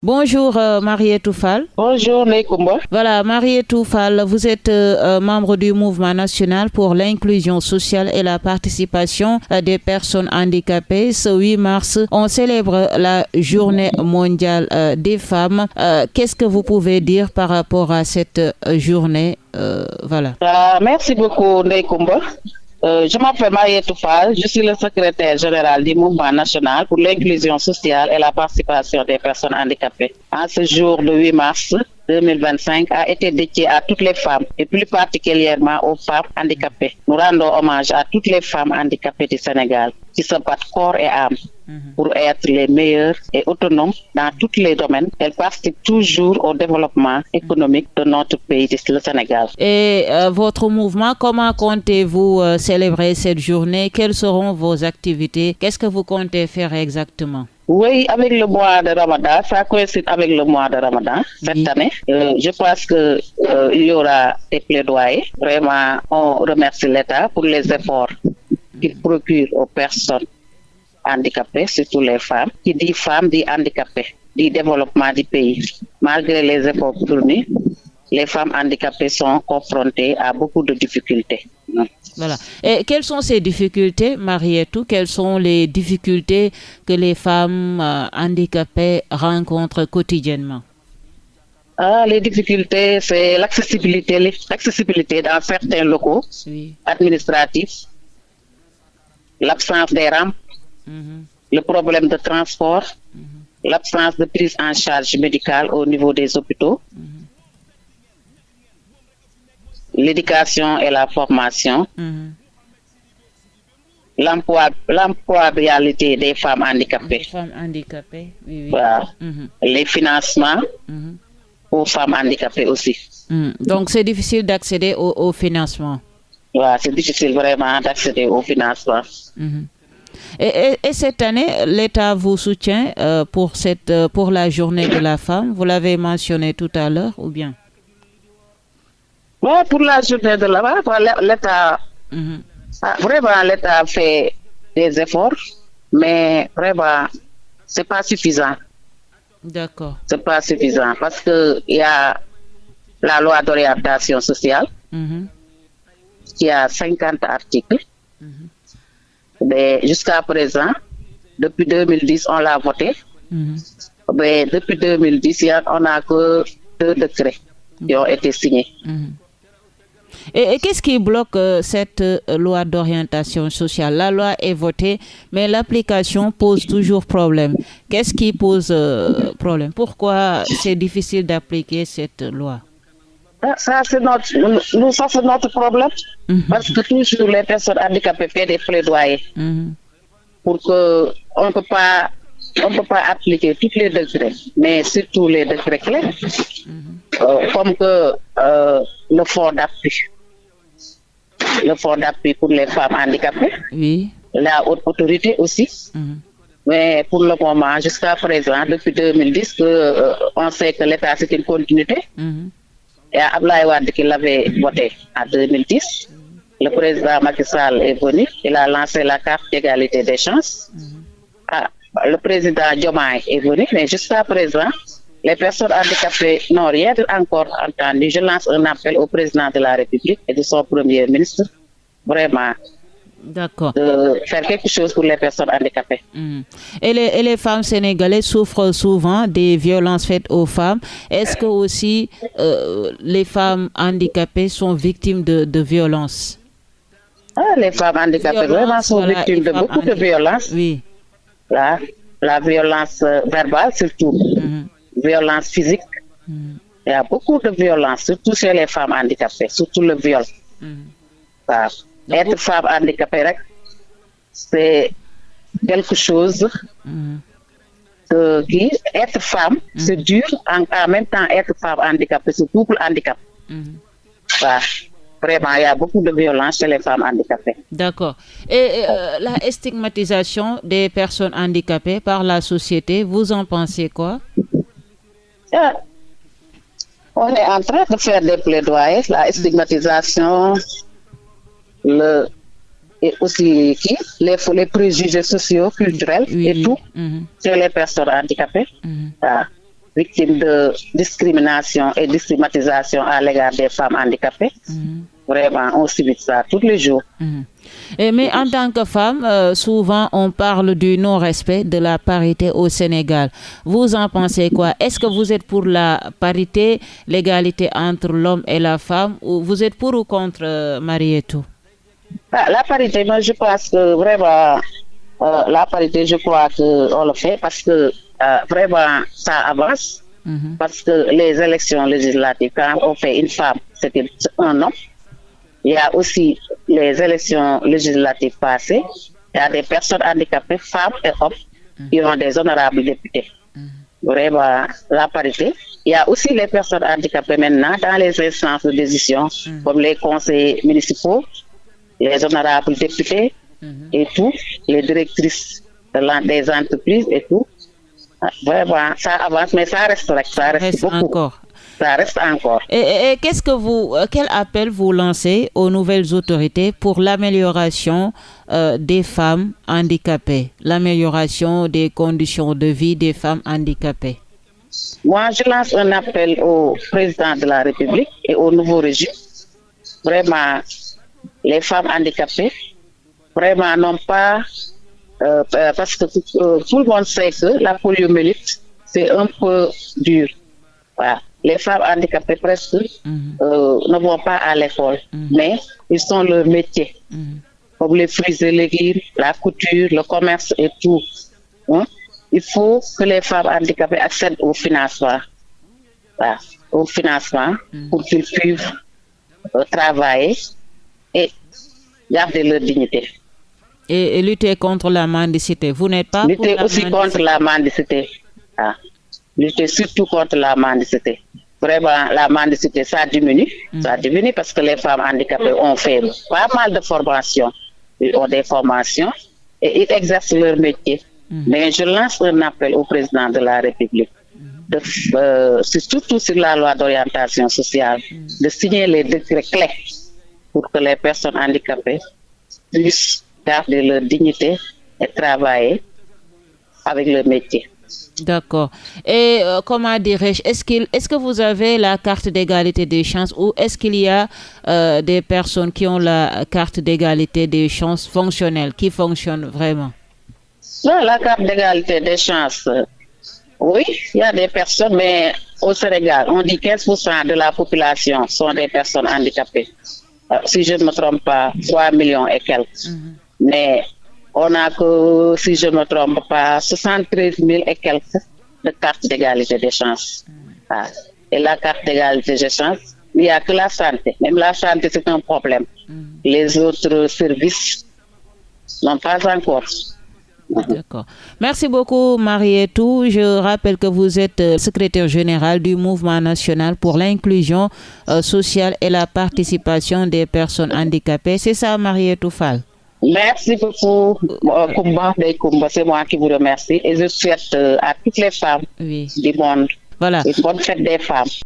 Bonjour Marietou Fall. Bonjour Nekoumba. Voilà, Marietou Fall, vous êtes membre du mouvement national pour l'inclusion sociale et la participation des personnes handicapées. Ce 8 mars, on célèbre la journée mondiale des femmes. Qu'est-ce que vous pouvez dire par rapport à cette journée? Voilà. Merci beaucoup Nekoumba. Je m'appelle Marietou Fall, je suis le secrétaire général du mouvement national pour l'inclusion sociale et la participation des personnes handicapées. En ce jour de 8 mars 2025 a été dédié à toutes les femmes et plus particulièrement aux femmes handicapées. Nous rendons hommage à toutes les femmes handicapées du Sénégal qui se battent corps et âme pour être les meilleures et autonomes dans tous les domaines. Elles participent toujours au développement économique de notre pays, le Sénégal. Et votre mouvement, comment comptez-vous célébrer cette journée? Quelles seront vos activités? Qu'est-ce que vous comptez faire exactement? Oui, avec le mois de Ramadan, ça coïncide avec le mois de Ramadan cette année. Je pense que il y aura des plaidoyers. Vraiment, on remercie l'État pour les efforts qu'il procure aux personnes handicapées, surtout les femmes. Qui dit femmes, dit handicapées, dit développement du pays. Malgré les efforts fournis, les femmes handicapées sont confrontées à beaucoup de difficultés. Voilà. Et quelles sont ces difficultés, Marietou? Quelles sont les difficultés que les femmes handicapées rencontrent quotidiennement? Les difficultés, c'est l'accessibilité dans certains locaux administratifs, l'absence des rampes, le problème de transport, l'absence de prise en charge médicale au niveau des hôpitaux, l'éducation et la formation, l'employabilité des femmes handicapées, voilà. Les financements aux femmes handicapées aussi. Donc c'est difficile d'accéder au financement. Voilà, c'est difficile vraiment d'accéder au financement. Et cette année, l'État vous soutient pour la journée de la femme. Vous l'avez mentionné tout à l'heure, ou bien? Ouais, pour la journée de la femme, l'État, vraiment, l'État fait des efforts, mais vraiment, c'est pas suffisant. D'accord. C'est pas suffisant parce que il y a la loi d'orientation sociale qui a 50 articles. Mais jusqu'à présent, depuis 2010, on l'a voté. Mais depuis 2010, on n'a que 2 décrets qui ont été signés. Et qu'est-ce qui bloque cette loi d'orientation sociale? La loi est votée, mais l'application pose toujours problème. Qu'est-ce qui pose problème? Pourquoi c'est difficile d'appliquer cette loi? Ça, c'est notre problème. Parce que toujours les personnes handicapées font des plaidoyers pour que on ne peut pas appliquer tous les décrets, mais surtout les décrets clés, comme que le fonds d'appui pour les femmes handicapées, la haute autorité aussi. Mais pour le moment, jusqu'à présent, depuis 2010, on sait que l'État c'est une continuité. Et Abdoulaye Wade qui l'avait voté en 2010, le président Macky Sall est venu, il a lancé la carte d'égalité des chances. Le président Diomaye est venu, mais jusqu'à présent, les personnes handicapées n'ont rien encore entendu. Je lance un appel au président de la République et de son premier ministre, vraiment, de faire quelque chose pour les personnes handicapées. Et les femmes sénégalaises souffrent souvent des violences faites aux femmes. Est-ce que aussi les femmes handicapées sont victimes de violences? Les femmes handicapées vraiment sont victimes de beaucoup de violences. Oui. La violence verbale surtout, violence physique. Il y a beaucoup de violences, surtout chez les femmes handicapées, surtout le viol. Être femme handicapée, c'est quelque chose qui, être femme, c'est dur, en même temps être femme handicapée, c'est double handicap. Vraiment, il y a beaucoup de violence chez les femmes handicapées. D'accord. Et la stigmatisation des personnes handicapées par la société, vous en pensez quoi? On est en train de faire des plaidoyers, la stigmatisation, et aussi les préjugés sociaux, culturels et tout, chez les personnes handicapées. victimes de discrimination et de stigmatisation à l'égard des femmes handicapées. Vraiment, on subit ça tous les jours. Mais en tant que femme, souvent on parle du non-respect de la parité au Sénégal. Vous en pensez quoi? Est-ce que vous êtes pour la parité, l'égalité entre l'homme et la femme, ou vous êtes pour ou contre, Marietou? La parité, moi je pense que vraiment, la parité, je crois qu'on le fait parce que vraiment ça avance. Parce que les élections législatives, quand on fait une femme, c'est un homme. Il y a aussi les élections législatives passées. Il y a des personnes handicapées, femmes et hommes, qui ont des honorables députés. Vraiment, la parité. Il y a aussi les personnes handicapées maintenant dans les instances de décision, comme les conseils municipaux, les honorables députés et tout, les directrices des entreprises et tout. Vraiment, ça avance, mais ça reste beaucoup. Encore. Ça reste encore. Et quel appel vous lancez aux nouvelles autorités pour l'amélioration des femmes handicapées, l'amélioration des conditions de vie des femmes handicapées? Moi, je lance un appel au président de la République et au nouveau régime. Vraiment, les femmes handicapées, vraiment n'ont pas... parce que tout le monde sait que la poliomyélite, c'est un peu dur. Voilà. Les femmes handicapées presque ne vont pas à l'école, mais ils sont leur métier, comme les fruits et légumes, la couture, le commerce et tout. Il faut que les femmes handicapées accèdent au financement, pour qu'ils puissent travailler et garder leur dignité. Et lutter contre la mendicité. Vous n'êtes pas lutter pour la aussi mendicité? Contre la mendicité. Lutter surtout contre la mendicité. Vraiment, la mendicité, ça diminue. Ça diminue parce que les femmes handicapées ont fait pas mal de formations. Ils ont des formations et ils exercent leur métier. Mais je lance un appel au président de la République, surtout sur la loi d'orientation sociale, de signer les décrets clés pour que les personnes handicapées puissent garder leur dignité et travailler avec leur métier. D'accord. Et comment dirais-je, est-ce que vous avez la carte d'égalité des chances ou est-ce qu'il y a des personnes qui ont la carte d'égalité des chances fonctionnelle, qui fonctionne vraiment? Non, la carte d'égalité des chances, oui, il y a des personnes, mais au Sénégal, on dit 15% de la population sont des personnes handicapées. Si je ne me trompe pas, 3 millions et quelques. Mais on a que, si je ne me trompe pas, 73 000 et quelques de cartes d'égalité des chances. Et la carte d'égalité des chances, il n'y a que la santé. Même la santé, c'est un problème. Les autres services n'ont pas encore. D'accord. Merci beaucoup, Marietou. Je rappelle que vous êtes secrétaire générale du Mouvement national pour l'inclusion sociale et la participation des personnes handicapées. C'est ça, Marietou Fall? Merci beaucoup, Koumba. C'est moi qui vous remercie et je souhaite à toutes les femmes du monde une bonne fête des femmes.